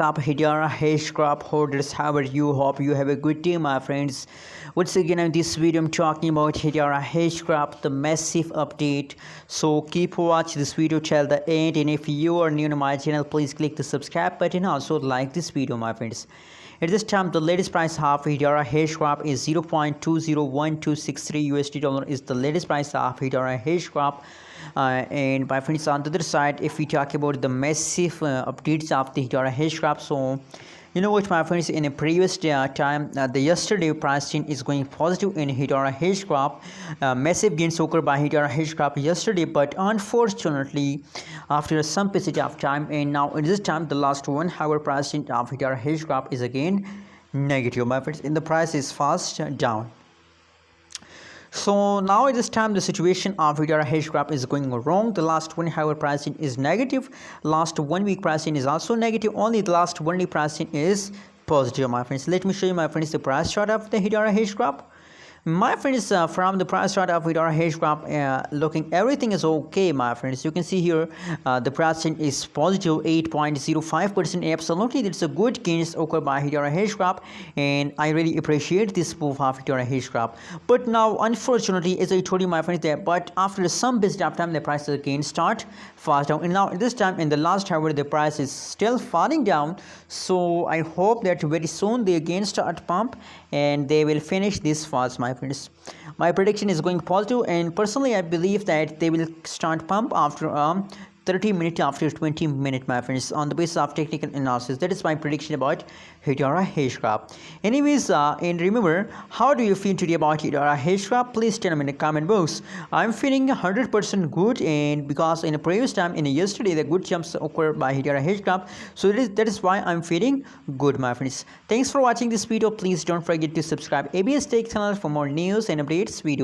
Up, Hedera Hashgraph holders, how are you? Hope you have a good day, my friends. Once again, in this video I'm talking about Hedera Hashgraph, the massive update. So keep watch this video till the end, and if you are new to my channel, please click the subscribe button. Also like this video, my friends. At this time, the latest price of Hedera Hashgraph is 0.201263 USD dollar is the latest price of Hedera Hashgraph. And my friends, on the other side, if we talk about the massive updates of the Hedera Hashgraph, so you know what, my friends, in a previous time, the yesterday pricing is going positive in Hedera Hashgraph. Massive gains occurred by Hedera Hashgraph yesterday, but unfortunately, after some passage of time, and now in this time, the last 1 hour pricing of Hedera Hashgraph is again negative, my friends, and the price is fast down. So now at this time the situation of Hedera Hashgraph is going wrong. The last 1 hour pricing is negative. Last 1 week pricing is also negative. Only the last 1 week pricing is positive, my friends. Let me show you, my friends, the price chart of the Hedera Hashgraph. My friends, from the price chart of Hedera Hashgraph, looking everything is okay, my friends. You can see here the pricing is positive 8.05%. Absolutely, that's a good gains occurred by Hedera Hashgraph, and I really appreciate this move of Hedera Hashgraph. But now, unfortunately, as I told you, my friends, that but after some bit of time, the price again start fast down, and now at this time in the last hour, the price is still falling down. So I hope that very soon they again start pump and they will finish this fast, my friends. My prediction is going positive, and personally I believe that they will start pump after 30 minutes, after 20 minutes, my friends, on the basis of technical analysis. That is my prediction about Hedera Hashgraph. Anyways, and remember, how do you feel today about Hedera Hashgraph? Please tell me in the comment box. I'm feeling 100% good, and because in a previous time, in a yesterday, the good jumps occurred by Hedera Hashgraph, so that is why I'm feeling good, my friends. Thanks for watching this video. Please don't forget to subscribe ABS Tech channel for more news and updates video.